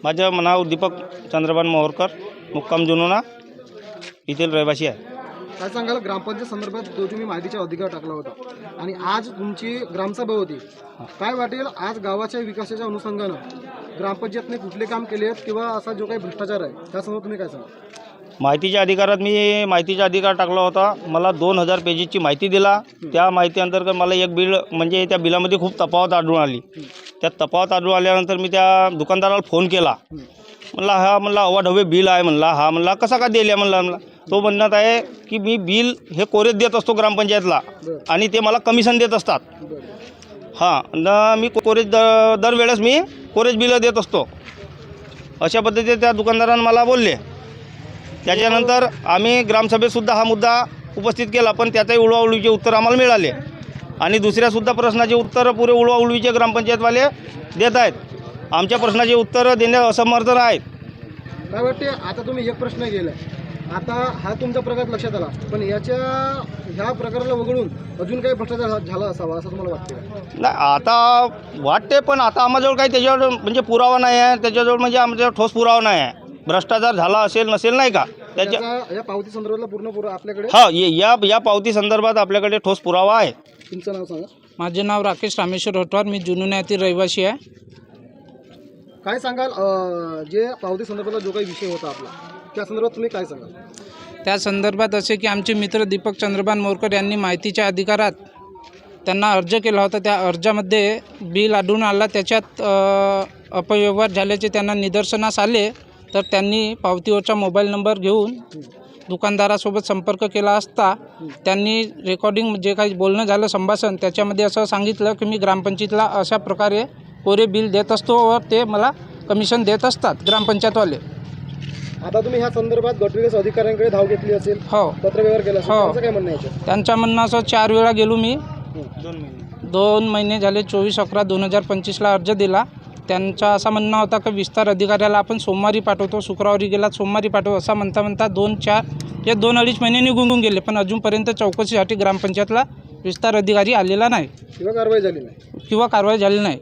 माझं नाव दीपक चंद्रभान मोहोरकर, मुक्काम जुनोना येथील रहिवासी आहे. काय सांगाल ग्रामपंचायत संदर्भात जो तुम्ही माहितीचा अधिकार टाकला होता आणि आज तुमची ग्रामसभा होती, काय वाटेल आज गावाच्या विकासाच्या अनुषंगानं ग्रामपंचायतने कुठले काम केले आहेत किंवा असा जो काही भ्रष्टाचार आहे त्यासमोर तुम्ही काय सांगाल? माहितीच्या अधिकारात मी माहितीचा अधिकार टाकला होता. मला 2000 पेजेसची माहिती दिला. त्या माहिती अंतर्गत मला एक बिल म्हणजे त्या बिलामध्ये खूप तफावत आढळून आली. त्या तफावत आढळून आल्यानंतर मी त्या दुकानदाराला फोन केला. म्हणला हा म्हणला अवाढव्य बिल आहे म्हणला. हा म्हणला कसा का दिले म्हणला. तो म्हणत आहे की मी बिल हे कोरेच देत असतो ग्रामपंचायतला आणि ते मला कमिशन देत असतात. हां न मी कोरेज दरवेळेस मी कोरेज बिलं देत असतो अशा पद्धतीने त्या दुकानदारानं मला बोलले. त्याच्यानंतर आम्ही ग्रामसभेतसुद्धा हा मुद्दा उपस्थित केला, पण त्याचाही उडवाउडवीचे उत्तर आम्हाला मिळाले आणि दुसऱ्यासुद्धा प्रश्नाचे उत्तर पुरे उडवाउडवीचे ग्रामपंचायतवाले देत आहेत. आमच्या प्रश्नाचे उत्तर देण्यास असमर्थ आहेत. काय वाटते आता तुम्ही एक प्रश्न केला, आता हा तुमच्या प्रकार लक्षात आला, पण ह्या प्रकाराला वगळून अजून काही भ्रष्टाचार झाला असावा असं तुम्हाला वाटते का? नाही आता वाटते, पण आता आम्हाजवळ काही त्याच्यावर म्हणजे पुरावा नाही आहे. त्याच्याजवळ म्हणजे आमच्याजवळ ठोस पुरावा नाही आहे. भ्रष्टाचार झाला असेल नसेल नाही का त्याच्या या पावती संदर्भातला पूर्ण पुरावा आपल्याकडे? हा या पावती संदर्भात आपल्याकडे ठोस पुरावा आहे. तुमचं नाव सांगा. माझे नाव राकेश रामेश्वर होटवार, मी जुनोना येथील रहिवासी आहे. काय सांगाल जे पावती संदर्भातला जो काही विषय होता आपला त्या संदर्भात तुम्ही काय सांगाल? त्या संदर्भात असे की आमचे मित्र दीपक चंद्रभान मोहोरकर यांनी माहितीच्या अधिकारात त्यांना अर्ज केला होता. त्या अर्जामध्ये बिल आढळून आला, त्याच्यात अपव्यवहार झाल्याचे त्यांना निदर्शनास आले. तर त्यांनी पावतीवरचा मोबाईल नंबर घेऊन दुकानदारासोबत संपर्क केला असता त्यांनी रेकॉर्डिंग जे काही बोलणं झालं संभाषण त्याच्यामध्ये असं सांगितलं की मी ग्रामपंचायतीला अशा प्रकारे कोरे बिल देत असतो व ते मला कमिशन देत असतात ग्रामपंचायतवाले. आता तुम्ही ह्या संदर्भात गटविकास अधिकाऱ्यांकडे धाव घेतली असेल, हो पत्रव्यवहार केला असेल, हो. त्यांचं काय म्हणणं आहे? त्यांच्या म्हणणं असं 4 वेळा गेलो मी. 2 महिने झाले. 24/11/2025ला अर्ज दिला. त्यांचा असा म्हणणं होता की विस्तार अधिकाऱ्याला आपण सोमवारी पाठवतो, शुक्रवारी गेला सोमवारी पाठवू असा म्हणता 2-4-2.5 महिने निघून गेले, पण अजूनपर्यंत चौकशीसाठी ग्रामपंचायतला विस्तार अधिकारी आलेला नाही किंवा कारवाई झाली नाही.